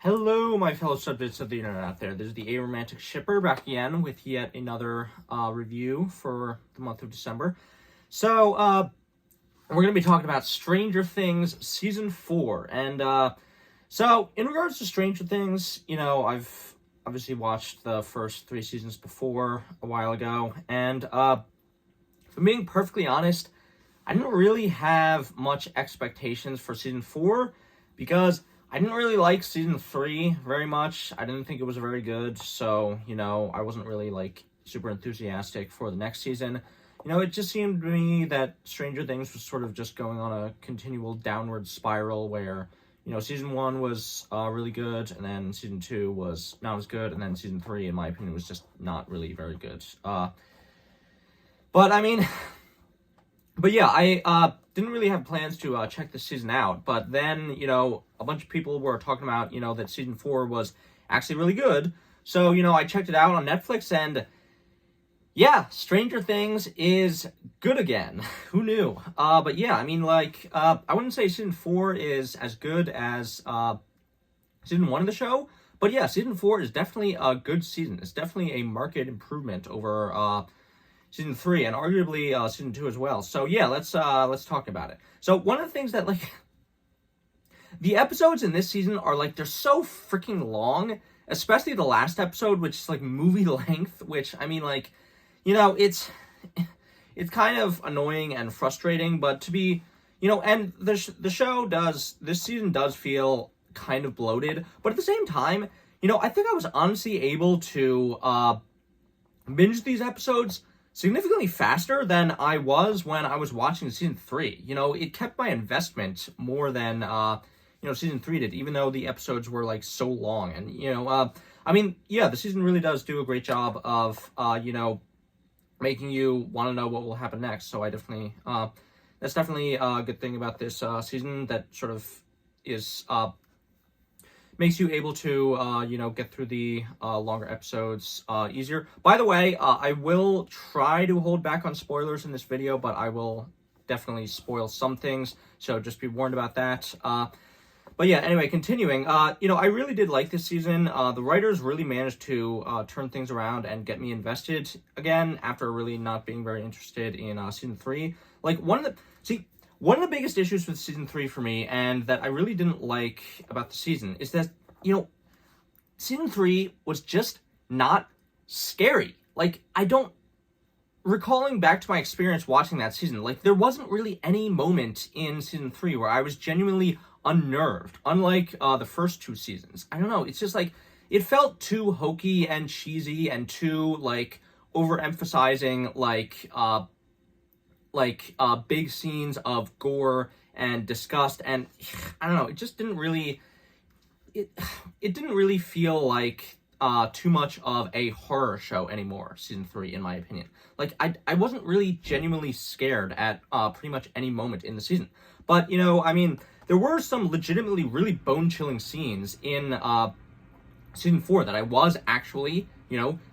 Hello, my fellow subjects of the internet out there. This is the Aromantic Shipper back again with yet another review for the month of December. So, we're going to be talking about Stranger Things Season 4. And, so, in regards to Stranger Things, I've obviously watched the first 3 seasons before a while ago. And, if I'm being perfectly honest, I didn't really have much expectations for Season 4 because I didn't really like Season 3 very much. I didn't think it was very good, so, I wasn't really, super enthusiastic for the next season. It just seemed to me that Stranger Things was sort of just going on a continual downward spiral where, Season 1 was really good, and then Season 2 was not as good, and then Season 3, in my opinion, was just not really very good. But yeah, I didn't really have plans to check this season out, but then, a bunch of people were talking about, that Season 4 was actually really good, so, I checked it out on Netflix, and yeah, Stranger Things is good again. Who knew? But yeah, I wouldn't say Season 4 is as good as Season 1 of the show, but yeah, Season 4 is definitely a good season. It's definitely a marked improvement over Season 3, and arguably Season 2 as well. So yeah, let's talk about it. So one of the things that, the episodes in this season are, they're so freaking long, especially the last episode, which is, movie length, which, it's kind of annoying and frustrating, but to be, and this season does feel kind of bloated, but at the same time, I think I was honestly able to binge these episodes significantly faster than I was when I was watching Season 3. It kept my investment more than, Season 3 did, even though the episodes were, so long. And, the season really does do a great job of, making you want to know what will happen next. So that's definitely a good thing about this season that sort of is, makes you able to, get through the longer episodes easier. By the way, I will try to hold back on spoilers in this video, but I will definitely spoil some things, so just be warned about that. But yeah, anyway, continuing, I really did like this season. The writers really managed to turn things around and get me invested again after really not being very interested in Season 3. One of the biggest issues with Season 3 for me, and that I really didn't like about the season, is that, Season 3 was just not scary. Recalling back to my experience watching that season, there wasn't really any moment in Season 3 where I was genuinely unnerved, unlike the first 2 seasons. I don't know, it's just it felt too hokey and cheesy and too, overemphasizing, big scenes of gore and disgust, and I don't know, it just didn't really, it didn't really feel like too much of a horror show anymore, Season 3, in my opinion. I wasn't really genuinely scared at pretty much any moment in the season. But, there were some legitimately really bone-chilling scenes in Season 4 that I was actually,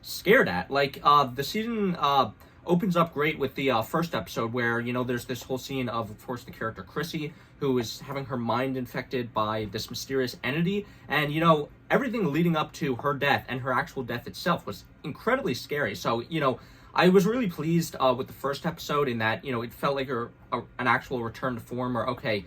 scared at. The season opens up great with the first episode where, there's this whole scene of course, the character Chrissy, who is having her mind infected by this mysterious entity. And, everything leading up to her death and her actual death itself was incredibly scary. So, I was really pleased with the first episode in that, it felt like an actual return to form where, okay,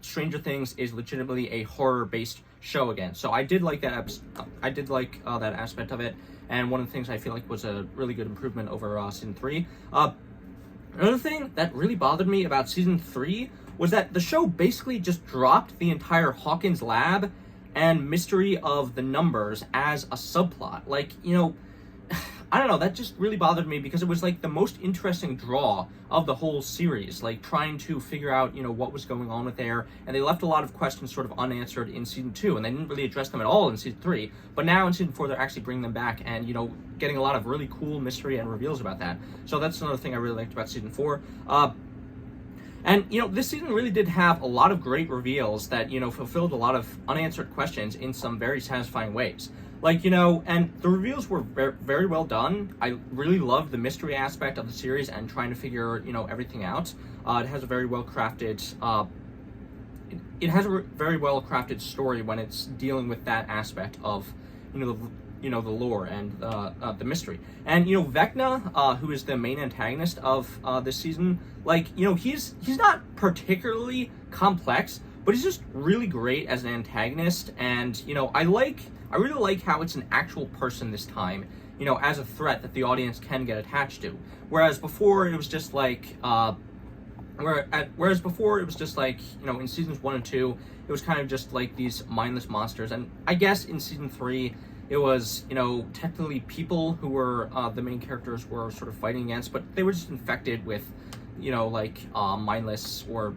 Stranger Things is legitimately a horror-based show again. So I did like that I did like that aspect of it, and one of the things I feel like was a really good improvement over Season 3. Another thing that really bothered me about Season 3 was that the show basically just dropped the entire Hawkins lab and Mystery of the Numbers as a subplot. I don't know, that just really bothered me because it was the most interesting draw of the whole series, trying to figure out, what was going on with there, and they left a lot of questions sort of unanswered in Season 2, and they didn't really address them at all in Season 3, but now in Season 4 they're actually bringing them back and, getting a lot of really cool mystery and reveals about that. So that's another thing I really liked about Season 4. And, this season really did have a lot of great reveals that, fulfilled a lot of unanswered questions in some very satisfying ways. And the reveals were very well done. I really loved the mystery aspect of the series and trying to figure, everything out. It has a very well crafted it has a very well crafted story when it's dealing with that aspect of, the lore and the mystery. And Vecna, who is the main antagonist of this season, he's not particularly complex, but he's just really great as an antagonist. And I really like how it's an actual person this time, as a threat that the audience can get attached to. Whereas before it was just like in seasons 1 and 2, it was kind of just like these mindless monsters. And I guess in season 3, it was, technically people who were the main characters were sort of fighting against, but they were just infected with, mindless or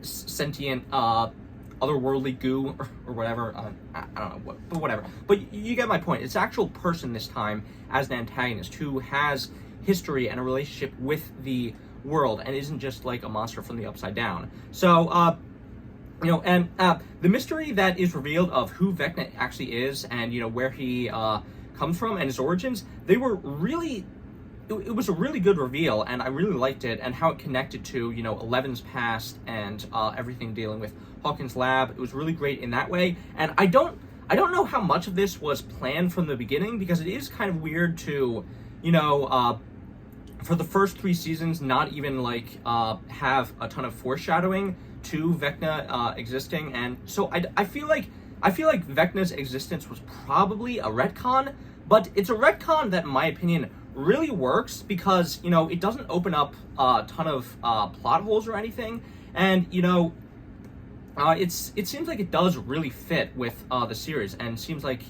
sentient, otherworldly goo or whatever. I don't know what, but whatever. But you get my point. It's an actual person this time as an antagonist who has history and a relationship with the world and isn't just like a monster from the upside down. So, the mystery that is revealed of who Vecna actually is and, where he comes from and his origins, they were really, it was a really good reveal, and I really liked it, and how it connected to, Eleven's past and everything dealing with Hawkins' lab. It was really great in that way, and I don't know how much of this was planned from the beginning, because it is kind of weird to, for the first 3 seasons, not even have a ton of foreshadowing to Vecna existing. And so I feel like Vecna's existence was probably a retcon, but it's a retcon that, in my opinion, really works because it doesn't open up a ton of plot holes or anything, and it seems like it does really fit with the series, and seems like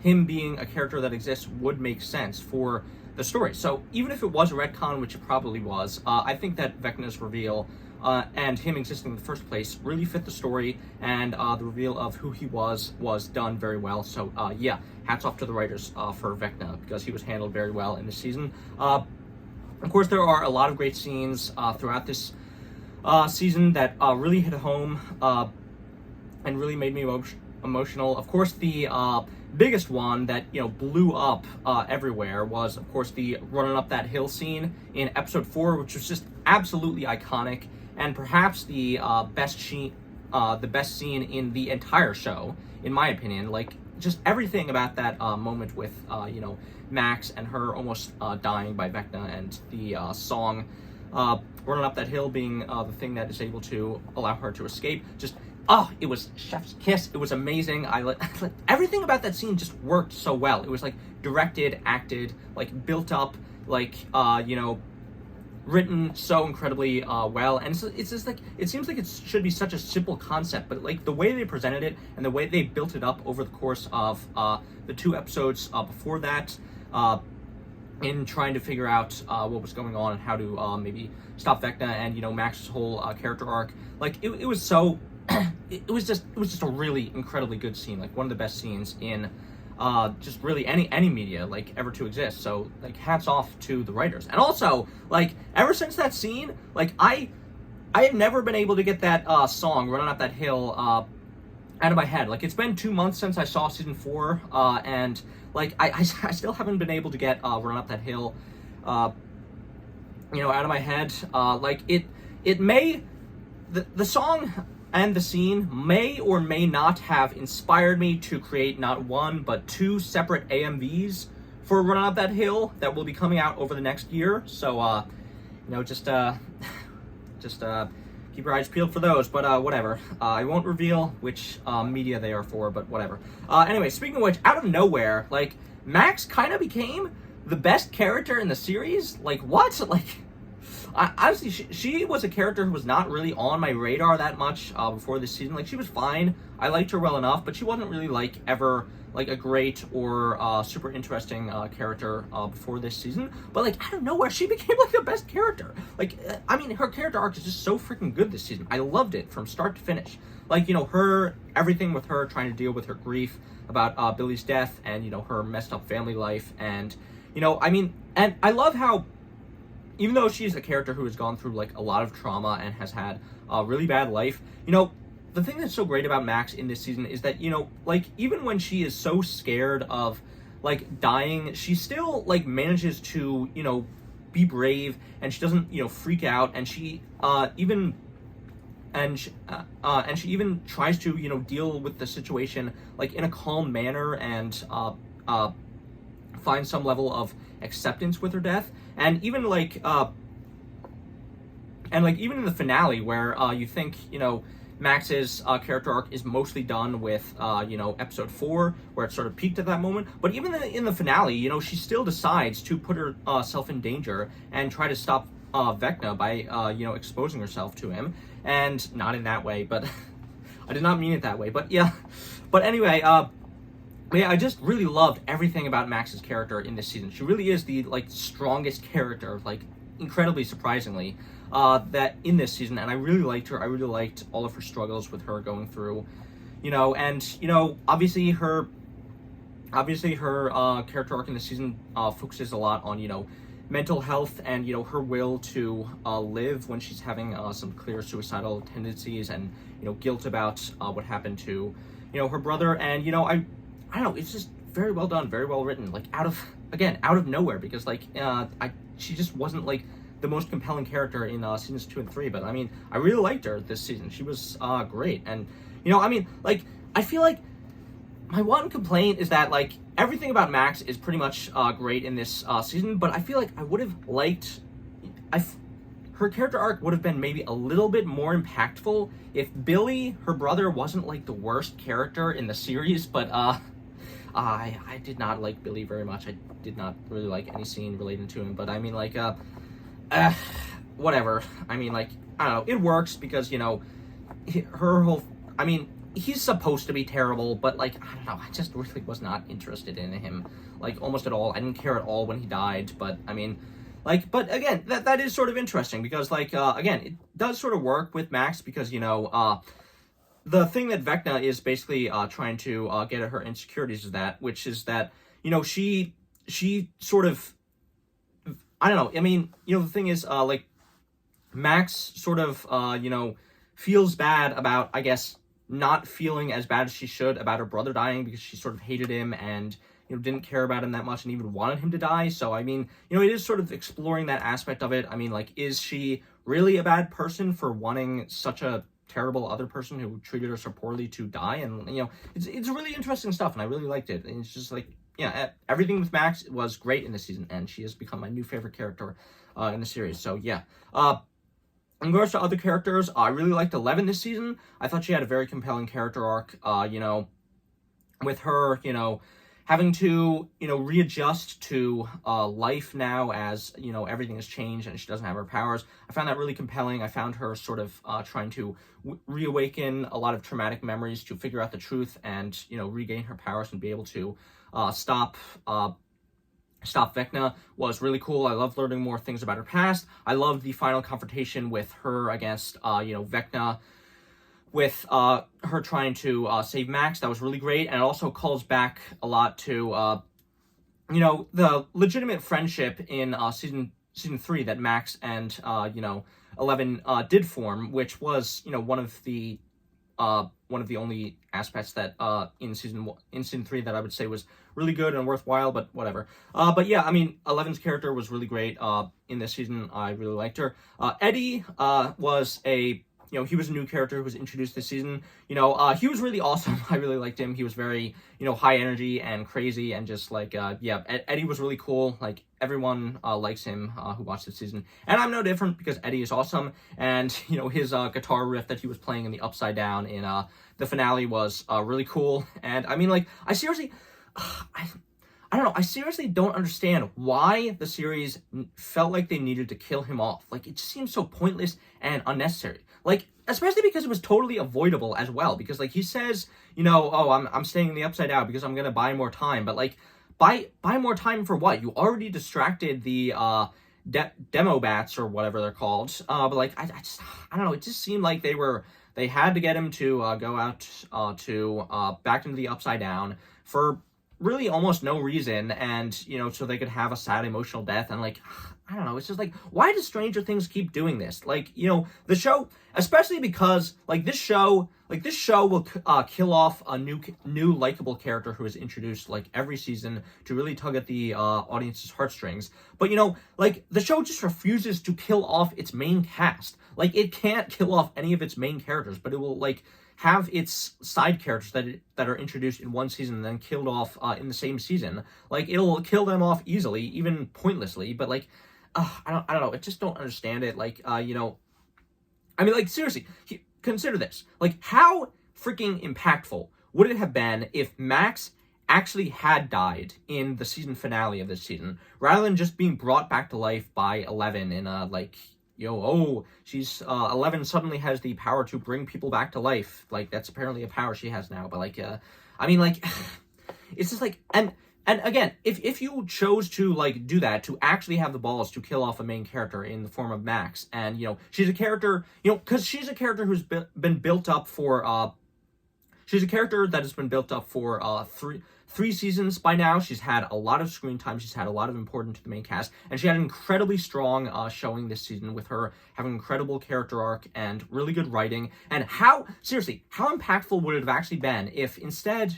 him being a character that exists would make sense for the story. So even if it was a retcon, which it probably was, I think that Vecna's reveal and him existing in the first place really fit the story, and the reveal of who he was done very well. So yeah, hats off to the writers for Vecna, because he was handled very well in this season. Of course, there are a lot of great scenes throughout this season that really hit home and really made me emotional. Of course, the biggest one that blew up everywhere was, of course, the running up that hill scene in episode 4, which was just absolutely iconic, and perhaps the best scene in the entire show, in my opinion. Just everything about that moment with Max and her almost dying by Vecna, and the song running up that hill being the thing that is able to allow her to escape. It was chef's kiss. It was amazing. Everything about that scene just worked so well. It was directed, acted, built up, written so incredibly well. And it's just it seems like it should be such a simple concept, but the way they presented it and the way they built it up over the course of the 2 episodes before that, in trying to figure out what was going on and how to maybe stop Vecna and Max's whole character arc. It was so. It was just a really incredibly good scene, one of the best scenes in just really any media ever to exist. So hats off to the writers. And also ever since that scene, I have never been able to get that song running up that hill out of my head. It's been 2 months since I saw season 4, and I still haven't been able to get Run Up That Hill out of my head. It may, the song and the scene may or may not have inspired me to create not 1 but 2 separate AMVs for Run Up That Hill that will be coming out over the next year. So just keep your eyes peeled for those, but whatever. I won't reveal which media they are for, but whatever. Anyway, speaking of which, out of nowhere, Max kind of became the best character in the series. What? Honestly, she was a character who was not really on my radar that much before this season. She was fine. I liked her well enough, but she wasn't really ever a great or super interesting character before this season. But out of nowhere, she became the best character. Her character arc is just so freaking good this season. I loved it from start to finish. Everything with her trying to deal with her grief about Billy's death, and her messed up family life, and and I love how, even though she's a character who has gone through a lot of trauma and has had a really bad life, the thing that's so great about Max in this season is that, even when she is so scared of dying, she still manages to, be brave, and she doesn't, freak out, and she even and she even tries to, you know, deal with the situation like in a calm manner and find some level of acceptance with her death. And even even in the finale, where you think, you know, Max's character arc is mostly done with, you know, episode 4, where it sort of peaked at that moment. But even in the finale, you know, she still decides to put herself in danger and try to stop Vecna by, you know, exposing herself to him. And not in that way, but I did not mean it that way. But yeah, but anyway, yeah, I just really loved everything about Max's character in this season. She really is the like strongest character, like incredibly surprisingly, that in this season, and I really liked her. I really liked all of her struggles with her going through, you know, and you know, obviously her character arc in this season focuses a lot on, you know, mental health and, you know, her will to live when she's having some clear suicidal tendencies and, you know, guilt about what happened to, you know, her brother. And you know, I don't know, it's just very well done, very well written, like out of nowhere, because like she just wasn't like the most compelling character in seasons 2 and 3, but I mean, I really liked her this season. She was great. And you know, I mean, like, I feel like my one complaint is that like everything about Max is pretty much great in this season, but I feel like I would have liked her character arc would have been maybe a little bit more impactful if Billy, her brother, wasn't like the worst character in the series. But I did not like Billy very much. I did not really like any scene related to him. But I mean, like, whatever. I mean, like, I don't know. It works because, you know, her whole. I mean, he's supposed to be terrible, but like, I don't know. I just really was not interested in him, like, almost at all. I didn't care at all when he died. But I mean, like, but again, that is sort of interesting because, like, again, it does sort of work with Max because, you know, the thing that Vecna is basically trying to get at her insecurities is that, which is that, you know, she sort of, I don't know. I mean, you know, the thing is, like, Max sort of, you know, feels bad about, I guess, not feeling as bad as she should about her brother dying because she sort of hated him and, you know, didn't care about him that much and even wanted him to die. So, I mean, you know, it is sort of exploring that aspect of it. I mean, like, is she really a bad person for wanting such a terrible other person who treated her so poorly to die? And, you know, it's really interesting stuff, and I really liked it. And it's just like, yeah, everything with Max was great in this season, and she has become my new favorite character in the series. So, yeah. In regards to other characters, I really liked Eleven this season. I thought she had a very compelling character arc, you know, with her, you know, having to, you know, readjust to life now as, you know, everything has changed and she doesn't have her powers. I found that really compelling. I found her sort of trying to reawaken a lot of traumatic memories to figure out the truth and, you know, regain her powers and be able to stop Vecna was really cool. I loved learning more things about her past. I loved the final confrontation with her against, you know, Vecna, with her trying to save Max. That was really great, and it also calls back a lot to, you know, the legitimate friendship in season 3 that Max and, you know, 11 did form, which was, you know, one of the only aspects that in season 3 that I would say was really good and worthwhile, but whatever. But yeah, I mean, 11's character was really great in this season. I really liked her. Eddie was you know, he was a new character who was introduced this season. You know, he was really awesome. I really liked him. He was very, you know, high energy and crazy and just like, yeah, Eddie was really cool. Like, everyone likes him who watched this season. And I'm no different because Eddie is awesome. And, you know, his guitar riff that he was playing in the Upside Down in the finale was really cool. And I mean, like, I seriously, I don't know, I seriously don't understand why the series felt like they needed to kill him off. Like, it just seems so pointless and unnecessary. Like, especially because it was totally avoidable as well. Because, like, he says, you know, oh, I'm staying in the Upside Down because I'm going to buy more time. But, like, buy more time for what? You already distracted the demo bats or whatever they're called. But, like, I don't know. It just seemed like they had to get him to go out to back into the Upside Down for really almost no reason, and, you know, so they could have a sad emotional death. And, like, I don't know. It's just like, why does Stranger Things keep doing this? Like, you know, the show, especially because this show will kill off a new likable character who is introduced like every season to really tug at the audience's heartstrings. But you know, like the show just refuses to kill off its main cast. Like it can't kill off any of its main characters, but it will like have its side characters that are introduced in one season and then killed off in the same season. Like it'll kill them off easily, even pointlessly. But like, I don't know. I just don't understand it. Like, you know, I mean, like seriously, consider this. Like, how freaking impactful would it have been if Max actually had died in the season finale of this season, rather than just being brought back to life by Eleven in a like, you know, oh, she's 11 suddenly has the power to bring people back to life. Like that's apparently a power she has now. But like, I mean, like, it's just like, and again, if you chose to like do that, to actually have the balls to kill off a main character in the form of Max, and you know, she's a character, you know, because she's a character who's been built up for she's a character that has been built up for three seasons by now. She's had a lot of screen time. She's had a lot of importance to the main cast, and she had an incredibly strong showing this season with her having an incredible character arc and really good writing. And how impactful would it have actually been if instead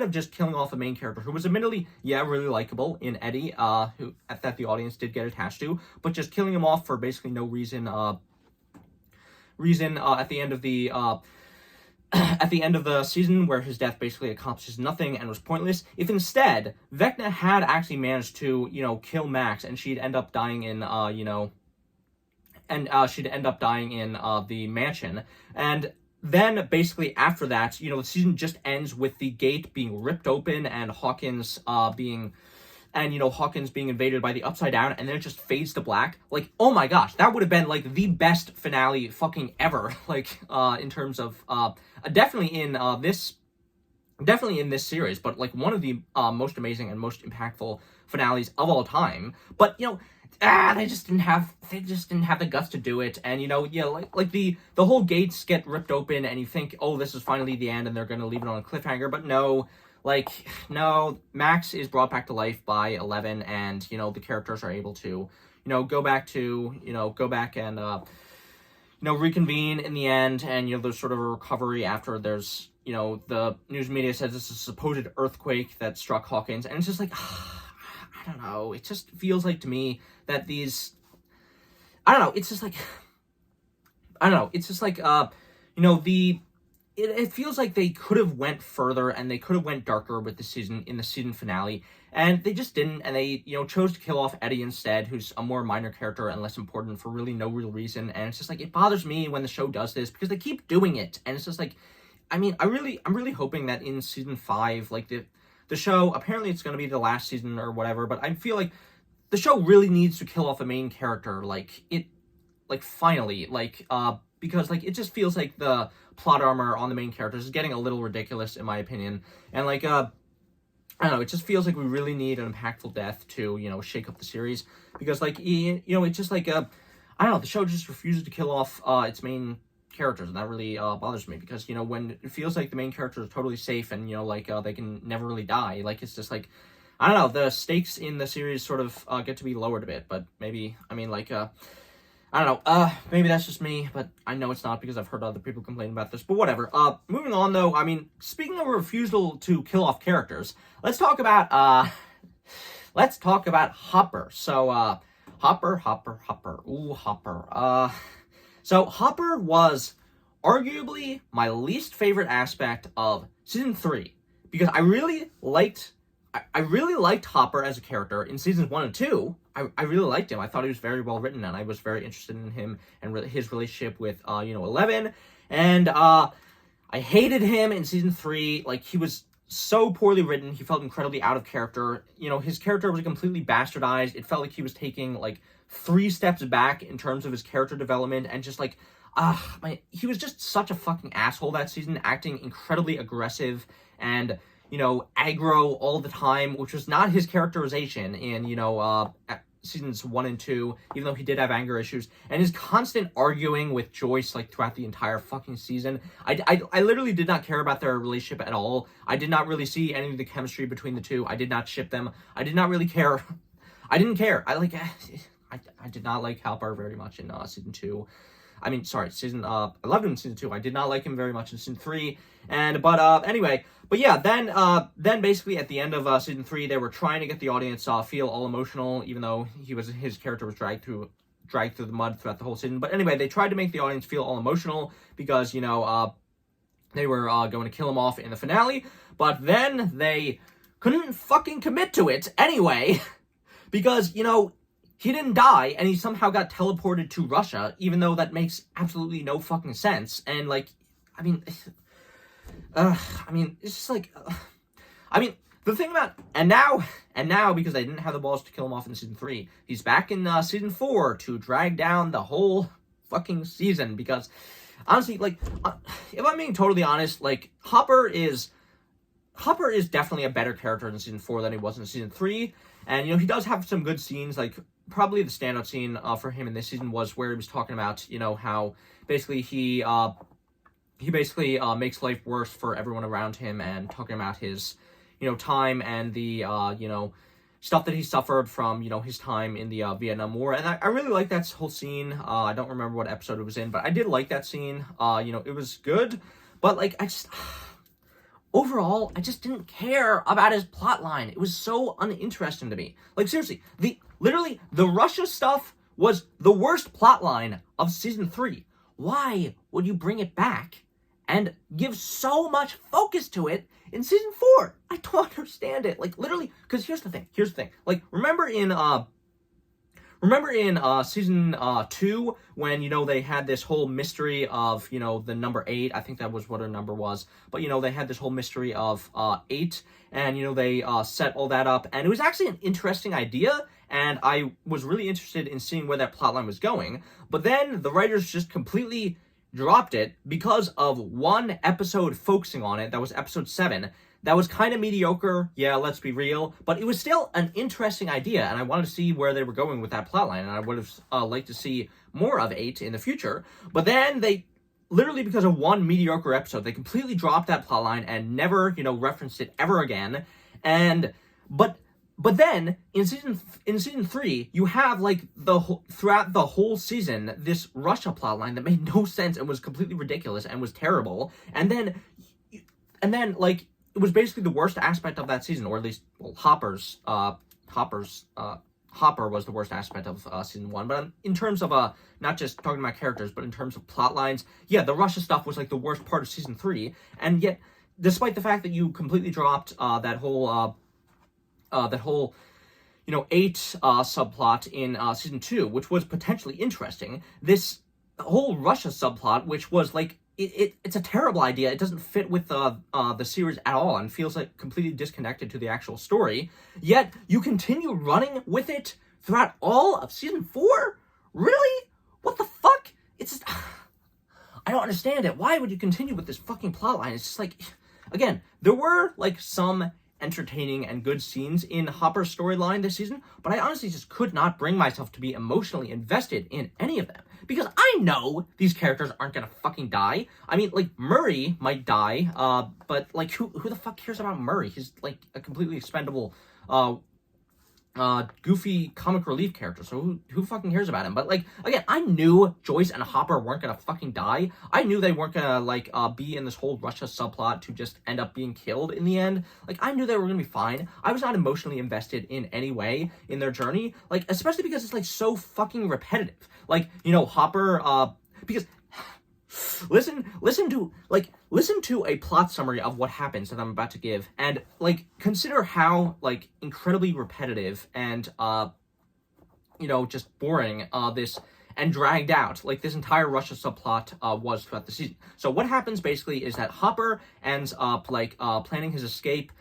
of just killing off a main character who was admittedly really likable in Eddie, who that the audience did get attached to, but just killing him off for basically no reason at the end of the at the end of the season, where his death basically accomplishes nothing and was pointless, if instead Vecna had actually managed to, you know, kill Max, and she'd end up dying in, the mansion, and then basically after that, you know, the season just ends with the gate being ripped open and Hawkins being invaded by the Upside Down, and then it just fades to black. Like, oh my gosh, that would have been like the best finale fucking ever. Like, in terms of definitely in this series, but like one of the most amazing and most impactful finales of all time. But you know, they just didn't have the guts to do it. And you know, yeah, like the whole gates get ripped open, and you think, oh, this is finally the end, and they're gonna leave it on a cliffhanger. But no. Like, no, Max is brought back to life by 11, and, you know, the characters are able to, you know, go back and, reconvene in the end, and, you know, there's sort of a recovery after there's, you know, the news media says it's a supposed earthquake that struck Hawkins, and it's just like, I don't know, it just feels like to me that these, I don't know, it's just like, you know, It feels like they could have went further and they could have went darker with the season finale, and they just didn't, and they, you know, chose to kill off Eddie instead, who's a more minor character and less important for really no real reason. And it's just like, it bothers me when the show does this because they keep doing it, and it's just like, I mean, I'm really hoping that in season 5, like the show, apparently it's going to be the last season or whatever, but I feel like the show really needs to kill off a main character, finally, because like it just feels like the plot armor on the main characters is getting a little ridiculous in my opinion, and like I don't know, it just feels like we really need an impactful death to, you know, shake up the series, because like, you know, it's just like I don't know, the show just refuses to kill off its main characters, and that really bothers me, because, you know, when it feels like the main characters are totally safe and, you know, like they can never really die, like it's just like, I don't know, the stakes in the series sort of get to be lowered a bit. But maybe, I mean, like I don't know, maybe that's just me, but I know it's not, because I've heard other people complain about this, but whatever. Moving on, though, I mean, speaking of a refusal to kill off characters, let's talk about Hopper. So, Hopper. So Hopper was arguably my least favorite aspect of season 3, because I really liked Hopper as a character in seasons 1 and 2. I really liked him. I thought he was very well written, and I was very interested in him and his relationship with, 11. And I hated him in season 3. Like, he was so poorly written. He felt incredibly out of character. You know, his character was completely bastardized. It felt like he was taking, like, 3 steps back in terms of his character development, and just, like, he was just such a fucking asshole that season, acting incredibly aggressive and, you know, aggro all the time, which was not his characterization in, seasons 1 and 2, even though he did have anger issues, and his constant arguing with Joyce, like, throughout the entire fucking season. I literally did not care about their relationship at all. I did not really see any of the chemistry between the two. I did not ship them. I did not really care. I didn't care. I did not like Hopper very much in season 2. I mean, sorry, I loved him in season 2. I did not like him very much in season 3. Anyway, but yeah, then basically at the end of season 3, they were trying to get the audience feel all emotional, even though his character was dragged through the mud throughout the whole season. But anyway, they tried to make the audience feel all emotional because, they were going to kill him off in the finale, but then they couldn't fucking commit to it anyway, because, he didn't die, and he somehow got teleported to Russia, even though that makes absolutely no fucking sense. And, it's just the thing about, and now, because they didn't have the balls to kill him off in season 3, he's back in season 4 to drag down the whole fucking season, because, honestly, if I'm being totally honest, Hopper is definitely a better character in season 4 than he was in season 3, and, he does have some good scenes, probably the standout scene for him in this season was where he was talking about, how basically he basically makes life worse for everyone around him, and talking about his, time and the, stuff that he suffered from, his time in the Vietnam War. And I really like that whole scene. I don't remember what episode it was in, but I did like that scene. It was good, but overall, I just didn't care about his plotline. It was so uninteresting to me. Seriously, literally, the Russia stuff was the worst plotline of season 3. Why would you bring it back and give so much focus to it in season 4? I don't understand it. Literally, because here's the thing. Remember in season 2 when, they had this whole mystery of, the number 8. I think that was what her number was. But, they had this whole mystery of 8. And, they set all that up. And it was actually an interesting idea. And I was really interested in seeing where that plotline was going. But then the writers just completely dropped it because of one episode focusing on it. That was episode 7. That was kind of mediocre, yeah, let's be real, but it was still an interesting idea, and I wanted to see where they were going with that plotline, and I would have liked to see more of 8 in the future. But then they, literally because of one mediocre episode, they completely dropped that plotline and never, referenced it ever again. And but then in season 3, you have throughout the whole season this Russia plotline that made no sense and was completely ridiculous and was terrible. And then it was basically the worst aspect of that season, or at least Hopper was the worst aspect of season 1. But in terms of not just talking about characters, but in terms of plot lines, yeah, the Russia stuff was the worst part of season 3. And yet, despite the fact that you completely dropped that whole 8 subplot in season 2, which was potentially interesting, this whole Russia subplot, which was it's a terrible idea. It doesn't fit with the series at all and feels completely disconnected to the actual story. Yet you continue running with it throughout all of season 4? Really? What the fuck? It's just, I don't understand it. Why would you continue with this fucking plotline? It's just again, there were some entertaining and good scenes in Hopper's storyline this season, but I honestly just could not bring myself to be emotionally invested in any of them. Because I know these characters aren't gonna fucking die. I mean, Murray might die, but who the fuck cares about Murray? He's a completely expendable goofy comic relief character, so who fucking cares about him? But again, I knew Joyce and Hopper weren't gonna fucking die. I knew they weren't gonna be in this whole Russia subplot to just end up being killed in the end. I knew they were gonna be fine. I was not emotionally invested in any way in their journey, especially because it's so fucking repetitive. Hopper, because listen to a plot summary of what happens that I'm about to give, and consider how incredibly repetitive and just boring this and dragged out this entire Russia subplot was throughout the season. So what happens basically is that Hopper ends up planning his escape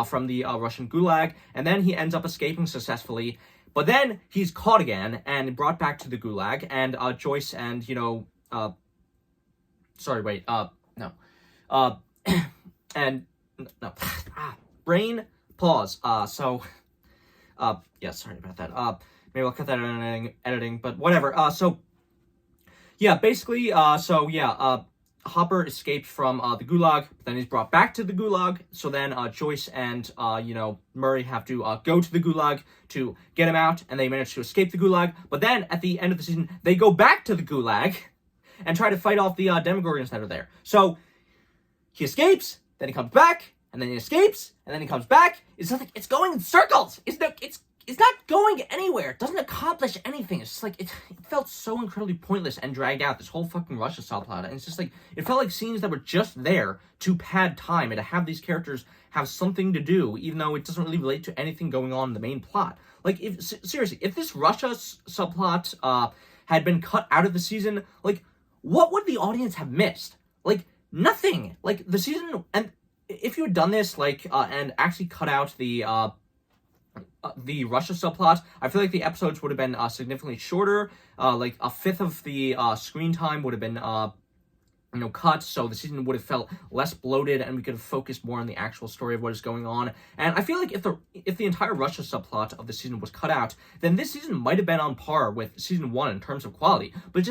from the Russian gulag, and then he ends up escaping successfully. But then he's caught again and brought back to the gulag, and Joyce and brain pause. Yeah, sorry about that. Maybe I'll cut that in editing, but whatever. Hopper escaped from the Gulag, but then he's brought back to the Gulag. So then Joyce and Murray have to go to the Gulag to get him out, and they manage to escape the Gulag. But then at the end of the season, they go back to the Gulag and try to fight off the Demogorgons that are there. So he escapes, then he comes back, and then he escapes, and then he comes back. It's just like it's going in circles. It's not going anywhere. It doesn't accomplish anything. It's just like, it felt so incredibly pointless and dragged out, this whole fucking Russia subplot. And it's just like, it felt like scenes that were just there to pad time and to have these characters have something to do, even though it doesn't really relate to anything going on in the main plot. Like, seriously, if this Russia subplot had been cut out of the season, like, what would the audience have missed? Like, nothing. Like, the season, and if you had done this, like, and actually cut out the Russia subplot, I feel like the episodes would have been significantly shorter. Like a fifth of the screen time would have been cut, so the season would have felt less bloated, and we could have focused more on the actual story of what is going on. And I feel like if the entire Russia subplot of the season was cut out, then this season might have been on par with season 1 in terms of quality. But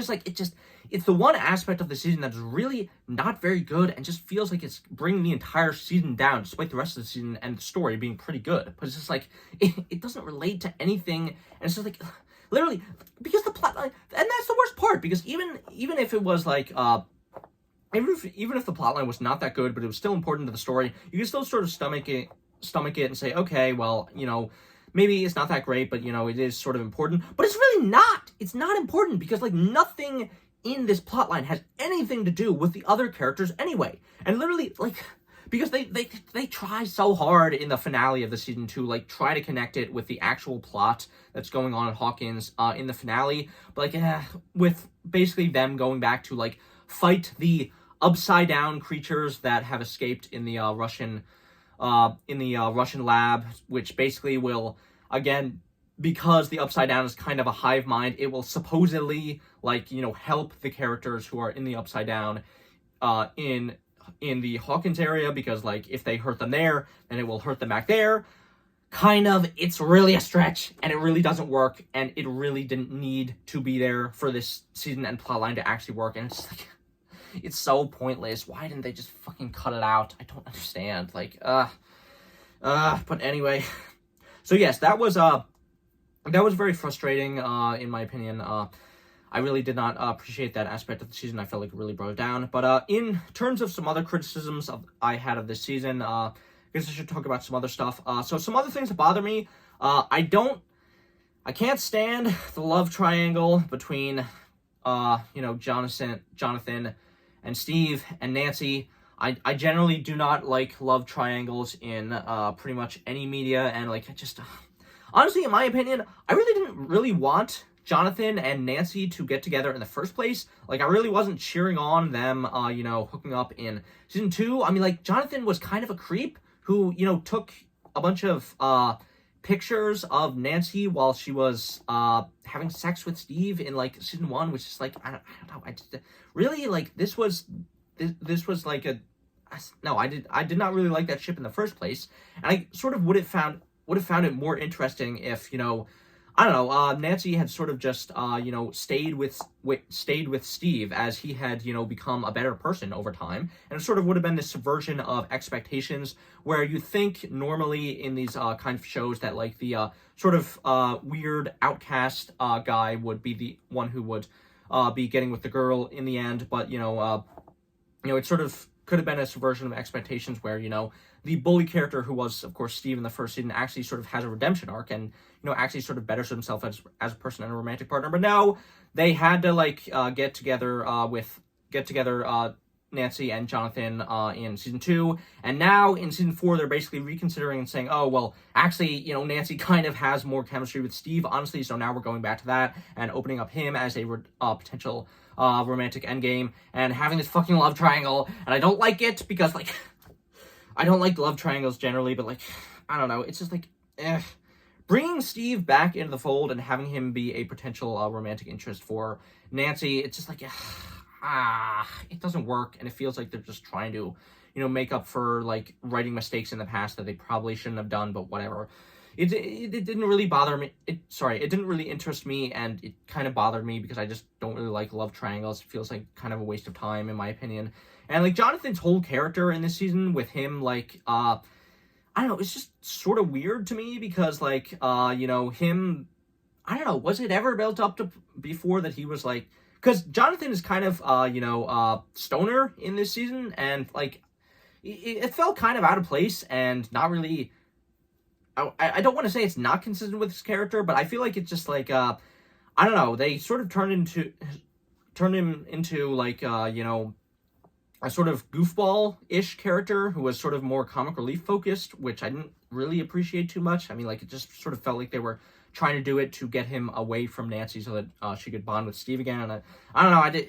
it's the one aspect of the season that's really not very good, and just feels like it's bringing the entire season down, despite the rest of the season and the story being pretty good. But it's just like, it doesn't relate to anything, and it's just like, literally, because the plot, and that's the worst part, because even if it was like, even if the plotline was not that good, but it was still important to the story, you can still sort of stomach it and say, okay, well, maybe it's not that great, but, it is sort of important. But it's really not. It's not important, because, like, nothing in this plotline has anything to do with the other characters anyway. And literally, like, because they try so hard in the finale of the season to, like, try to connect it with the actual plot that's going on at Hawkins in the finale. But, like, with basically them going back to, like, fight the upside down creatures that have escaped in the Russian lab, which basically will, again, because the upside down is kind of a hive mind, it will supposedly, like, help the characters who are in the upside down in the Hawkins area, because, like, if they hurt them there, then it will hurt them back there. Kind of. It's really a stretch, and it really doesn't work, and it really didn't need to be there for this season and plotline to actually work, and it's like, it's so pointless. Why didn't they just fucking cut it out? I don't understand. Like, but anyway. So yes, that was very frustrating, in my opinion. I really did not appreciate that aspect of the season. I felt like it really brought it down. But in terms of some other criticisms I had of this season, I guess I should talk about some other stuff. So some other things that bother me. I can't stand the love triangle between, Jonathan and Steve and Nancy. I generally do not like love triangles in pretty much any media, and like, honestly, in my opinion, I really didn't want Jonathan and Nancy to get together in the first place. Like, I really wasn't cheering on them, hooking up in season 2. I mean, like, Jonathan was kind of a creep who, took a bunch of pictures of Nancy while she was having sex with Steve in, like, season 1, which is like, I don't know, really, like, this was like I did not really like that ship in the first place, and I sort of would have found it more interesting if, Nancy had sort of just stayed with Steve as he had become a better person over time, and it sort of would have been this subversion of expectations, where you think normally in these kind of shows that, like, the sort of weird outcast guy would be the one who would be getting with the girl in the end, but it sort of could have been a subversion of expectations where the bully character, who was, of course, Steve in the first season, actually sort of has a redemption arc and, actually sort of betters himself as a person and a romantic partner. But no, they had to, like, get together Nancy and Jonathan in season 2. And now in season 4, they're basically reconsidering and saying, oh, well, actually, Nancy kind of has more chemistry with Steve, honestly, so now we're going back to that and opening up him as a potential romantic endgame and having this fucking love triangle. And I don't like it because, like, I don't like love triangles generally, but, like, I don't know. It's just like, bringing Steve back into the fold and having him be a potential romantic interest for Nancy, it's just like, it doesn't work, and it feels like they're just trying to, make up for, like, writing mistakes in the past that they probably shouldn't have done, but whatever. it didn't really bother me. It didn't really interest me, and it kind of bothered me because I just don't really like love triangles. It feels like kind of a waste of time, in my opinion. And like Jonathan's whole character in this season, with him like I don't know, it's just sort of weird to me because like him, I don't know, was it ever built up to before that he was like, because Jonathan is kind of stoner in this season, and like it felt kind of out of place and not really. I don't want to say it's not consistent with his character, but I feel like it's just like I don't know, they sort of turned him into like a sort of goofball-ish character who was sort of more comic relief focused, which I didn't really appreciate too much. I mean, like, it just sort of felt like they were trying to do it to get him away from Nancy so that she could bond with Steve again. And I don't know,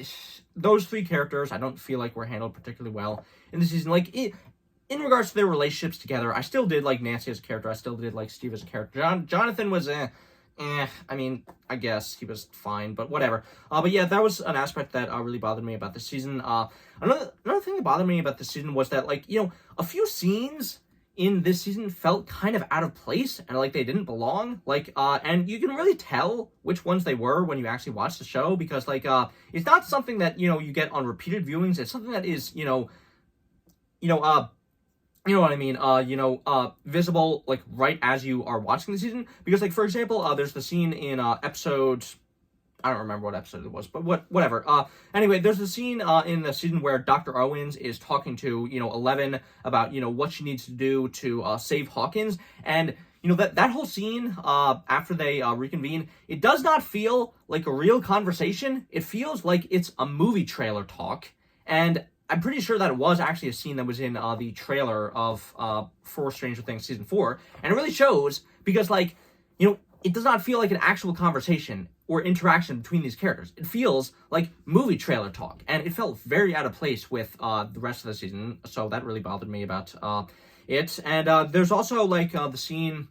those three characters I don't feel like were handled particularly well in the season. Like, in regards to their relationships together, I still did like Nancy as a character. I still did like Steve as a character. Jonathan was I mean, I guess he was fine, but whatever. But yeah, that was an aspect that really bothered me about this season. Another thing that bothered me about this season was that, like, a few scenes in this season felt kind of out of place and like they didn't belong. Like, and you can really tell which ones they were when you actually watch the show, because like it's not something that you get on repeated viewings. It's something that is you know what I mean, visible, like, right as you are watching the season. Because, like, for example, there's the scene in, episode, I don't remember what episode it was, but whatever. Anyway, there's a scene, in the season where Dr. Owens is talking to, Eleven about, what she needs to do to, save Hawkins. And, that whole scene, after they, reconvene, it does not feel like a real conversation. It feels like it's a movie trailer talk. And I'm pretty sure that it was actually a scene that was in the trailer of for Stranger Things Season 4. And it really shows because, like, it does not feel like an actual conversation or interaction between these characters. It feels like movie trailer talk. And it felt very out of place with the rest of the season. So that really bothered me about it. And there's also, like, the scene...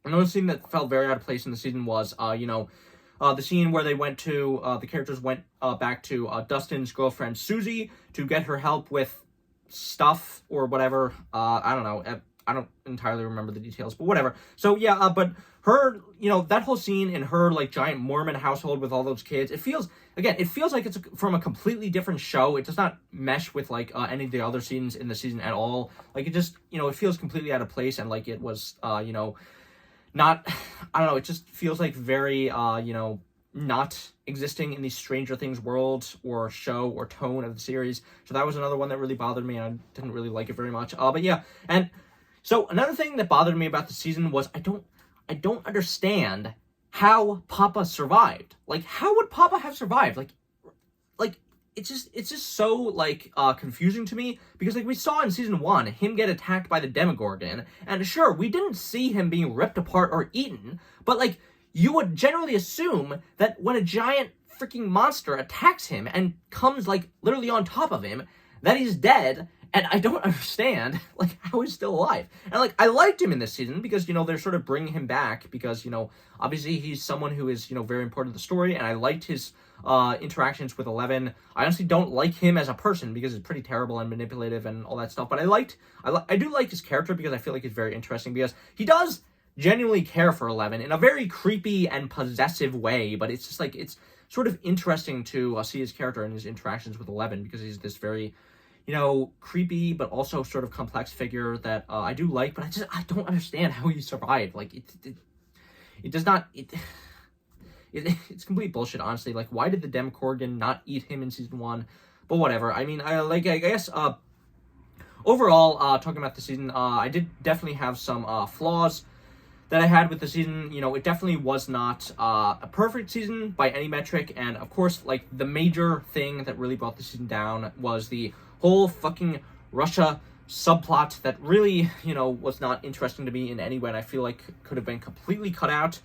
Another scene that felt very out of place in the season was, the scene where they went to, the characters went back to Dustin's girlfriend, Susie, to get her help with stuff or whatever. I don't know. I don't entirely remember the details, but whatever. So, yeah, but her, that whole scene in her, like, giant Mormon household with all those kids, it feels like it's from a completely different show. It does not mesh with, like, any of the other scenes in the season at all. Like, it just, it feels completely out of place, and, like, it was, not, I don't know, it just feels like very, not existing in the Stranger Things world or show or tone of the series. So that was another one that really bothered me, and I didn't really like it very much. But yeah, and so another thing that bothered me about the season was I don't understand how Papa survived. Like, how would Papa have survived? Like, it's just so, like, confusing to me, because, like, we saw in season 1 him get attacked by the Demogorgon, and sure, we didn't see him being ripped apart or eaten, but, like, you would generally assume that when a giant freaking monster attacks him and comes, like, literally on top of him, that he's dead. And I don't understand, like, how he's still alive. And, like, I liked him in this season because, they're sort of bringing him back because, obviously he's someone who is, very important to the story, and I liked his interactions with Eleven. I honestly don't like him as a person because he's pretty terrible and manipulative and all that stuff, but I do like his character because I feel like he's very interesting because he does genuinely care for Eleven in a very creepy and possessive way, but it's just, like, it's sort of interesting to see his character and his interactions with Eleven because he's this very... creepy, but also sort of complex figure that I do like, but I don't understand how he survived. Like, it does not, it's complete bullshit, honestly. Like, why did the Demogorgon not eat him in season 1? But whatever. I mean, I guess, overall, talking about the season, I did definitely have some flaws that I had with the season. It definitely was not a perfect season by any metric, and of course, like, the major thing that really brought the season down was the whole fucking Russia subplot that really, was not interesting to me in any way, and I feel like could have been completely cut out.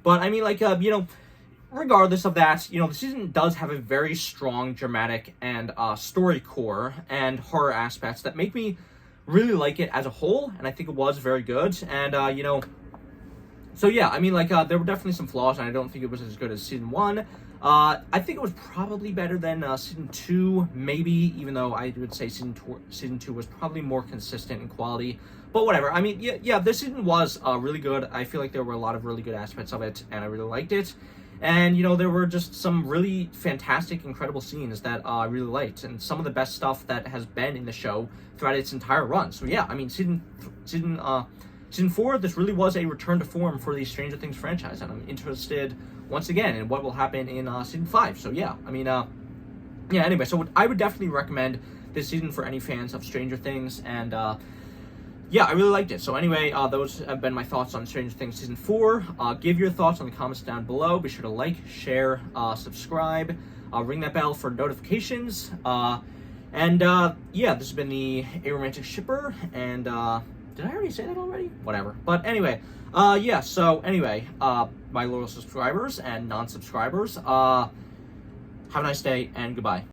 But, I mean, like, regardless of that, the season does have a very strong dramatic and story core and horror aspects that make me really like it as a whole, and I think it was very good. And, so yeah, I mean, like, there were definitely some flaws, and I don't think it was as good as season 1. I think it was probably better than season 2, maybe, even though I would say season 2 was probably more consistent in quality. But whatever. I mean, yeah, this season was really good. I feel like there were a lot of really good aspects of it, and I really liked it. And, there were just some really fantastic, incredible scenes that I really liked, and some of the best stuff that has been in the show throughout its entire run. So yeah, I mean, season 4, this really was a return to form for the Stranger Things franchise, and I'm interested once again in what will happen in season 5. So yeah, I mean, yeah. Anyway, so I would definitely recommend this season for any fans of Stranger Things, and yeah, I really liked it. So anyway, those have been my thoughts on Stranger Things Season 4. Give your thoughts in the comments down below. Be sure to like, share, subscribe, ring that bell for notifications. And yeah, this has been the Aromantic Shipper, and did I already say that already? Whatever. But anyway, yeah, so anyway, my loyal subscribers and non-subscribers, have a nice day, and goodbye.